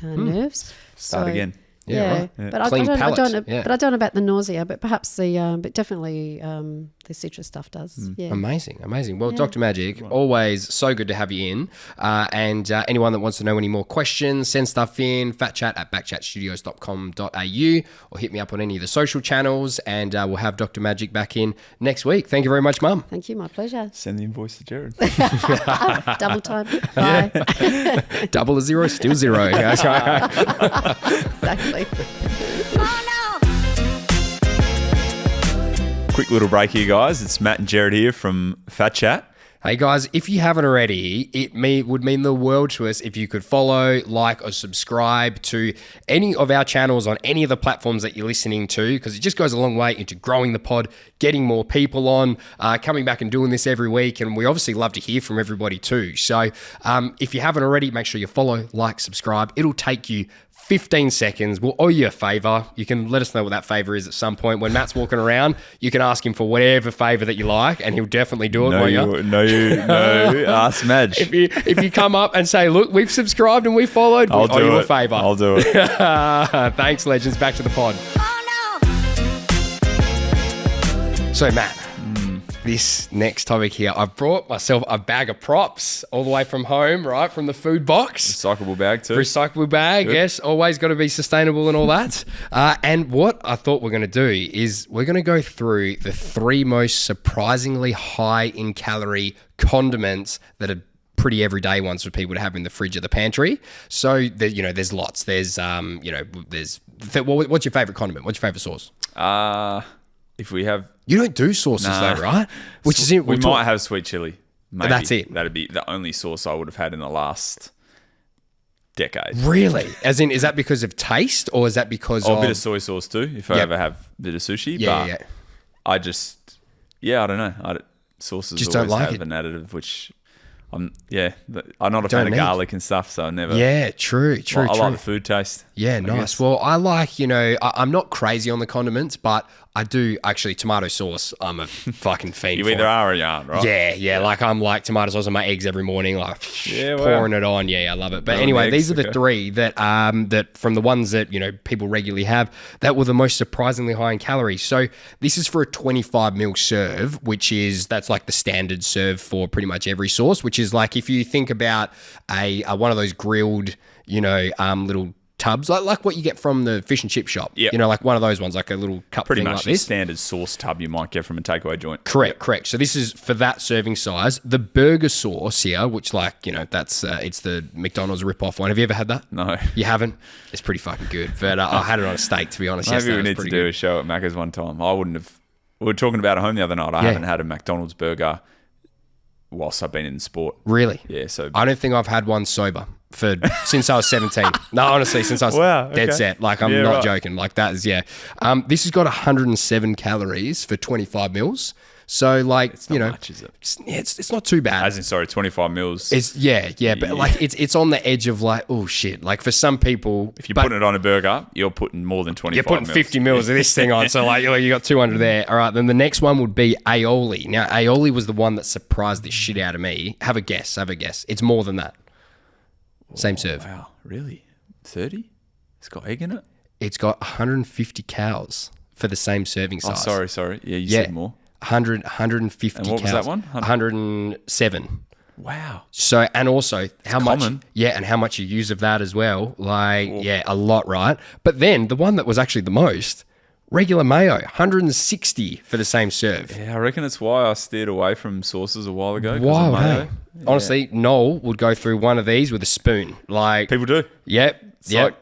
nerves. Start again. Yeah, right. But Clean I palate. don't know. Yeah. But I don't know about the nausea. But perhaps but definitely the citrus stuff does. Yeah. Amazing. Well, Dr. Majic, always so good to have you in. And anyone that wants to know any more questions, send stuff in, fatchat@backchatstudios.com.au, or hit me up on any of the social channels, and we'll have Dr. Majic back in next week. Thank you very much, Mum. Thank you. My pleasure. Send the invoice to Gerard. Double time. Bye. Double a zero, still zero. Exactly. Quick little break here, guys. It's Matt and Gerard here from FatChat. Hey guys, if you haven't already, would mean the world to us if you could follow, like, or subscribe to any of our channels on any of the platforms that you're listening to, because it just goes a long way into growing the pod, getting more people on, coming back and doing this every week. And we obviously love to hear from everybody too. So if you haven't already, make sure you follow, like, subscribe. It'll take you 15 seconds. We'll owe you a favor. You can let us know what that favor is at some point. When Matt's walking around, you can ask him for whatever favor that you like, and he'll definitely do it. No, ask Madge. If you come up and say, look, we've subscribed and we followed, we'll owe you a favor. I'll do it. Thanks, legends. Back to the pod. So, Matt, this next topic here, I've brought myself a bag of props all the way from home, right, from the food box. Recyclable bag too. Recyclable bag, good. Yes. Always got to be sustainable and all that. And what I thought we're going to do is we're going to go through the 3 most surprisingly high in calorie condiments that are pretty everyday ones for people to have in the fridge or the pantry. So, there's lots. What's your favorite condiment? What's your favorite sauce? If we have... You don't do sauces though, right? We might have sweet chili. Maybe. That's it. That'd be the only sauce I would have had in the last decade. Really? As in, is that because of taste, or is that because of... a bit of soy sauce too, if I ever have a bit of sushi. Yeah. I just... I don't know. Sauces just always don't like have an additive, which... I'm not a fan of garlic and stuff, so I never... Yeah, true. I like the food taste. Yeah, nice. Well, I like, I'm not crazy on the condiments, but I do actually tomato sauce. I'm a fucking fiend You for either it. are or you aren't, right? Yeah. Like I'm like tomato sauce on my eggs every morning, like pouring it on. Yeah, I love it. But anyway, these are the 3 that from the ones that, people regularly have that were the most surprisingly high in calories. So this is for a 25 ml serve, that's like the standard serve for pretty much every sauce, which is like if you think about a one of those grilled, little tubs, like what you get from the fish and chip shop. Yep. Like one of those ones, like a little cup Pretty thing much like this. standard sauce tub you might get from a takeaway joint. Correct. So this is for that serving size. The burger sauce here, which that's it's the McDonald's rip-off one. Have you ever had that? No. You haven't? It's pretty fucking good. But I had it on a steak, to be honest. Maybe we need to do a show at Macca's one time. I wouldn't have... We were talking about at home the other night. I haven't had a McDonald's burger whilst I've been in sport. Really? Yeah, so... I don't think I've had one sober since I was 17. No, honestly, since I was dead set. Like, I'm not joking. Like, that is, this has got 107 calories for 25 mils. So, like, it's not much, is it? It's not too bad. 25 mils. It's but like it's on the edge of like, oh shit. Like for some people, if you're putting it on a burger, you're putting more than 25 You're putting mils. 50 mils of this thing on. So like you got 200 there. All right, then the next one would be aioli. Now, aioli was the one that surprised the shit out of me. Have a guess. It's more than that. Same serve. Wow, really? 30? It's got egg in it? It's got 150 cows for the same serving size. Oh, sorry. Yeah, you said more. 150 and what cows. was that one? 107. Wow. So, and also how much, common. and how much you use of that as well. Like, a lot, right? But then the one that was actually the most, regular mayo, 160 for the same serve. Yeah, I reckon it's why I steered away from sauces a while ago. Wow, hey. Honestly, Noel would go through one of these with a spoon. Like people do. Yep.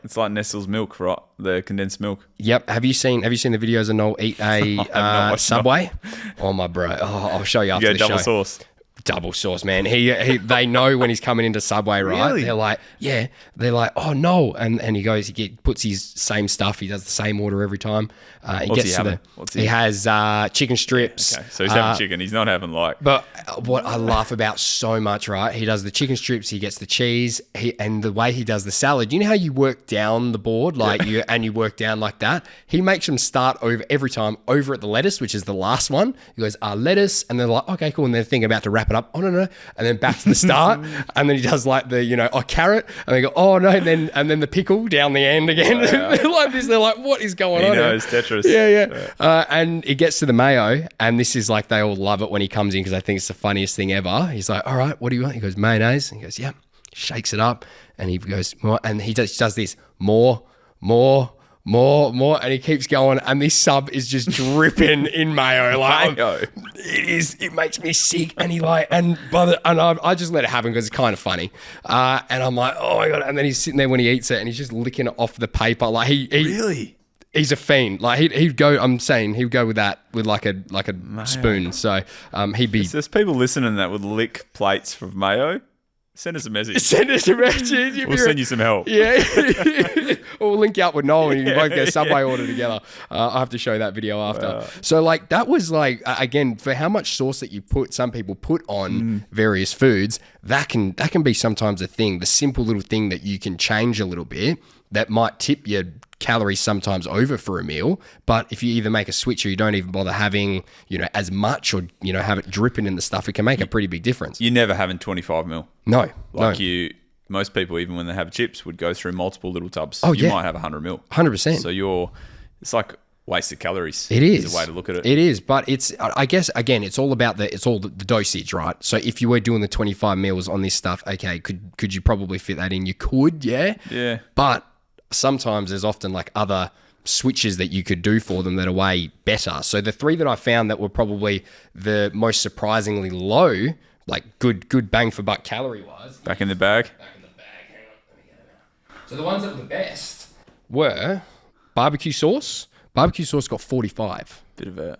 It's like Nestle's milk, right? The condensed milk. Yep. Have you seen the videos of Noel eat a Subway? Oh my bro. Oh, I'll show you after the show. Double sauce. Double sauce, man. They know when he's coming into Subway, right? Really? They're like, oh no, and he puts his same stuff. He does the same order every time. He has chicken strips. Okay, so he's having chicken. He's not having But what I laugh about so much, right? He does the chicken strips. He gets the cheese. And the way he does the salad. You know how you work down the board, you work down like that. He makes them start every time over at the lettuce, which is the last one. He goes, lettuce, and they're like, okay, cool, and they're thinking about to wrap it up. Oh no, and then back to the start, and then he does like the carrot, and they go, oh no, and then the pickle down the end again. They're like this. They're like, what is going on? He knows Tetris. Yeah. And it gets to the mayo, and this is like they all love it when he comes in because I think it's the funniest thing ever. He's like, all right, what do you want? He goes, mayonnaise. And he goes, yeah. Shakes it up, and he goes more, and he does this more, and he keeps going, and this sub is just dripping in mayo. It makes me sick, and I just let it happen because it's kind of funny, and I'm like, oh my god, and then he's sitting there when he eats it, and he's just licking it off the paper, like he really. He's a fiend. Like he'd go. I'm saying he'd go with that with like a spoon. So he'd be. If there's people listening that would lick plates from mayo, send us a message. Send us a message. We'll send you some help. Yeah. Or we'll link you up with Noel and you can both get a Subway order together. I'll have to show that video after. Wow. So like that was like, again, for how much sauce that some people put on various foods, that can be sometimes a thing. The simple little thing that you can change a little bit that might tip your calories sometimes over for a meal. But if you either make a switch or you don't even bother having, as much or, have it dripping in the stuff, it can make a pretty big difference. You're never having 25 mil. No. Most people, even when they have chips, would go through multiple little tubs. Oh, you might have 100 mil. 100%. So it's like wasted calories. It is. Is a way to look at it. It is, but it's, I guess, again, it's all about the dosage, right? So if you were doing the 25 mils on this stuff, okay, could you probably fit that in? You could, yeah. Yeah. But sometimes there's often like other switches that you could do for them that are way better. So the 3 that I found that were probably the most surprisingly low, like good bang for buck calorie wise. Back in the bag. Hang on, let me get it out. So the ones that were the best were barbecue sauce. Barbecue sauce got 45. Bit of a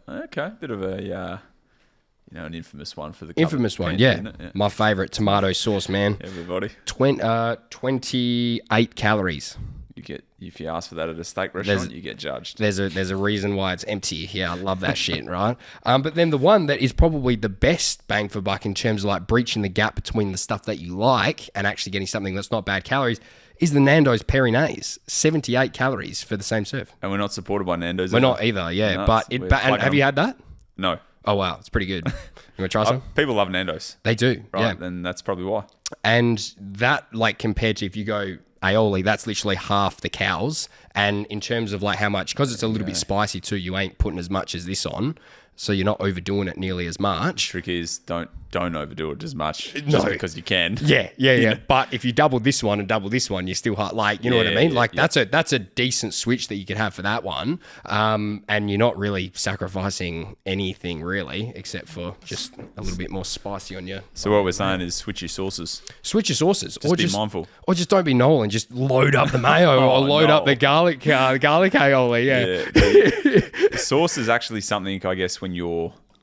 an infamous one for the infamous one, yeah. My favorite tomato sauce, man. Everybody. 28 calories. You get, if you ask for that at a steak restaurant, you get judged. There's a reason why it's empty. Yeah, I love that shit, right? But then the one that is probably the best bang for buck in terms of like breaching the gap between the stuff that you like and actually getting something that's not bad calories is the Nando's Peri-Nase. 78 calories for the same serve. And we're not supported by Nando's. We're not either, yeah. No, and have you had that? No. Oh, wow. It's pretty good. You want to try some? People love Nando's. They do, right? Yeah. And that's probably why. And that, like, compared to if you go aioli, that's literally half the cows. And in terms of, like, how much, because it's a little bit spicy too, you ain't putting as much as this on. So you're not overdoing it nearly as much. The trick is don't overdo it as much just because you can. Yeah. But if you double this one and double this one, you're still hot. Like, you know what I mean? Like that's a decent switch that you could have for that one. And you're not really sacrificing anything really, except for just a little bit more spicy on you. So what we're saying is switch your sauces. Switch your sauces. Just be mindful. Or just don't be Noel and just load up the mayo or load up the garlic aioli. The sauce is actually something, I guess, when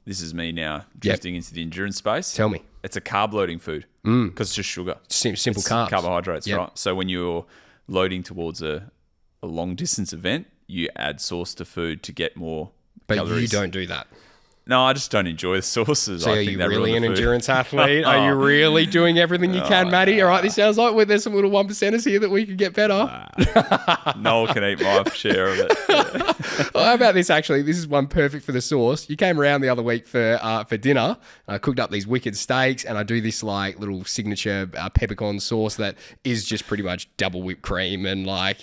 this is me now drifting into the endurance space. Tell me. It's a carb loading food because it's just sugar. Simple carbs. Carbohydrates, right? So when you're loading towards a long distance event, you add sauce to food to get more calories. But you don't do that. No, I just don't enjoy the sauces. So are you really an endurance athlete? Are you really doing everything you can, Matty? All right, this sounds like there's some little 1%ers here that we could get better. Noel can eat my share of it. Well, how about this, actually? This is one perfect for the sauce. You came around the other week for dinner. I cooked up these wicked steaks, and I do this like little signature peppercorn sauce that is just pretty much double whipped cream and like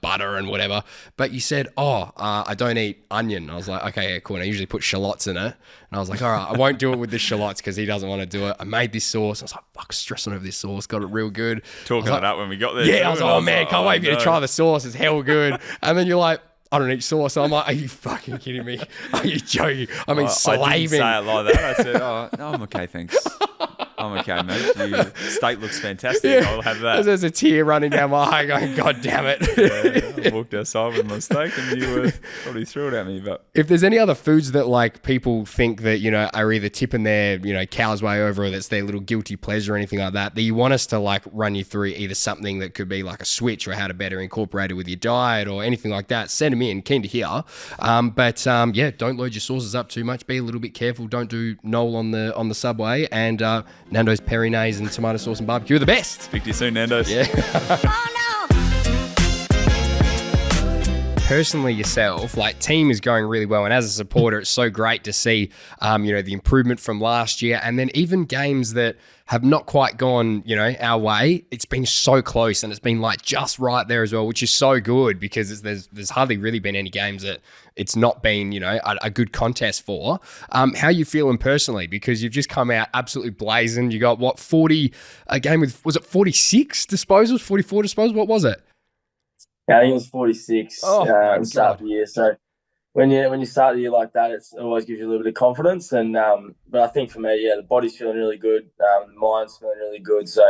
butter and whatever. But you said, I don't eat onion. I was like, okay, yeah, cool. And I usually put shallots in it. And I was like, all right, I won't do it with the shallots because he doesn't want to do it. I made this sauce. I was like, fuck, stressing over this sauce. Got it real good. Talking it up when we got there. Yeah, I was like, oh man, can't wait for you to try the sauce. It's hell good. And then you're like, I don't eat sauce. So I'm like, are you fucking kidding me? Are you joking? I mean, slaving. I didn't say it like that. I said, no, I'm okay, thanks. I'm okay, mate. Your steak looks fantastic. Yeah. I'll have that. There's a tear running down my eye going, God damn it. I walked outside with my steak and you were probably threw it at me. But if there's any other foods that like people think that, are either tipping their, cow's way over or that's their little guilty pleasure or anything like that you want us to like run you through either something that could be like a switch or how to better incorporate it with your diet or anything like that, send them in. Keen to hear. But don't load your sauces up too much. Be a little bit careful. Don't do Noel on the Subway. And Nando's Peri-Nase and tomato sauce and barbecue are the best. Speak to you soon, Nando's. Yeah. Personally yourself, like team is going really well. And as a supporter, it's so great to see, the improvement from last year. And then even games that have not quite gone, our way, it's been so close and it's been like just right there as well, which is so good because there's hardly really been any games that it's not been, a good contest for. How you feeling personally? Because you've just come out absolutely blazing. You got 40, a game with, was it 46 disposals, 44 disposals? What was it? Yeah, I think it was 46 at the start of the year. So when you start the year like that, it always gives you a little bit of confidence. And but I think for me, the body's feeling really good, the mind's feeling really good. So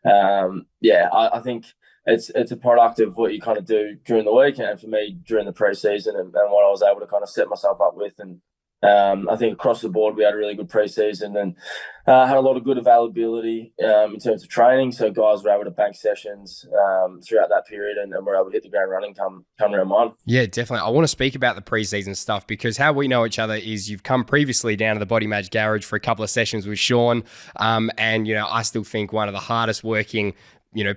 I think it's a product of what you kind of do during the week, and for me during the pre-season, and what I was able to kind of set myself up with. And I think across the board we had a really good pre-season, and had a lot of good availability in terms of training. So guys were able to bank sessions throughout that period, and were able to hit the ground running come round one. Yeah, definitely. I want to speak about the pre-season stuff, because how we know each other is you've come previously down to the Body Majic Garage for a couple of sessions with Sean, and you know, I still think one of the hardest working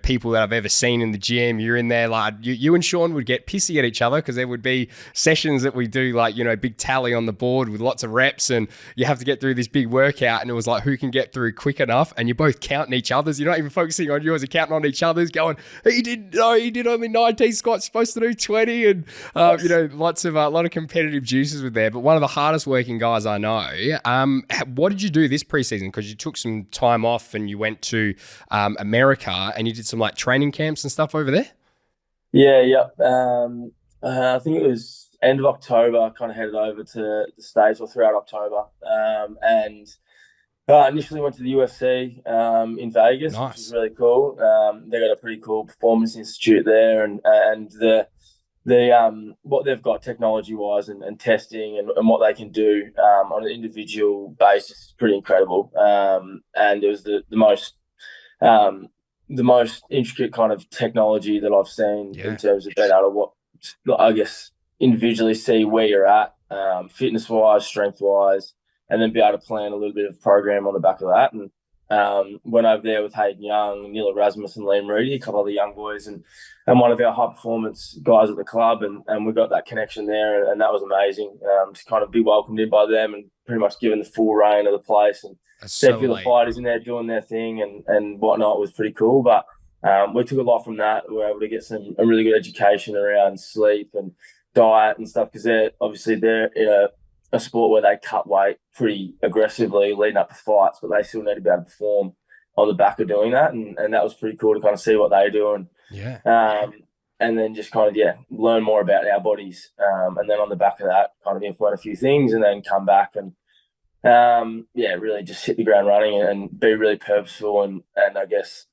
people that I've ever seen in the gym. You're in there, like you and Sean would get pissy at each other, because there would be sessions that we do, like, big tally on the board with lots of reps, and you have to get through this big workout, and it was like, who can get through quick enough? And you're both counting each other's. You're not even focusing on yours, you're counting on each other's, going, he did only 19 squats, supposed to do 20, and lots of a lot of competitive juices with there. But one of the hardest working guys I know. What did you do this preseason? Because you took some time off and you went to America, and you did some like training camps and stuff over there? Yeah. I think it was end of October, I kind of headed over to the States, or throughout October. And initially went to the UFC in Vegas, nice. Which was really cool. They got a pretty cool performance institute there, and the what they've got technology-wise and testing and what they can do on an individual basis is pretty incredible. And it was the most intricate kind of technology that I've seen in terms of being able to, I guess, individually see where you're at, fitness-wise, strength-wise, and then be able to plan a little bit of program on the back of that. And went over there with Hayden Young, Neil Erasmus, and Liam Reedy, a couple of the young boys, and one of our high-performance guys at the club, and we got that connection there, and that was amazing. To kind of be welcomed in by them and pretty much given the full reign of the place, and see a few of the fighters in there doing their thing and whatnot was pretty cool. But we took a lot from that. We were able to get a really good education around sleep and diet and stuff, because they're in a sport where they cut weight pretty aggressively leading up to fights, but they still need to be able to perform on the back of doing that. And that was pretty cool to kind of see what they do. And then just kind of, learn more about our bodies. And then on the back of that, kind of implement a few things, and then come back and, really just hit the ground running and be really purposeful and I guess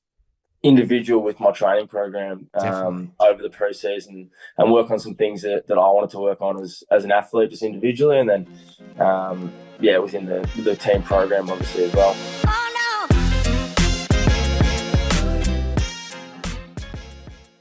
individual with my training program over the pre-season, and work on some things that I wanted to work on as an athlete, just individually, and then within the team program obviously as well.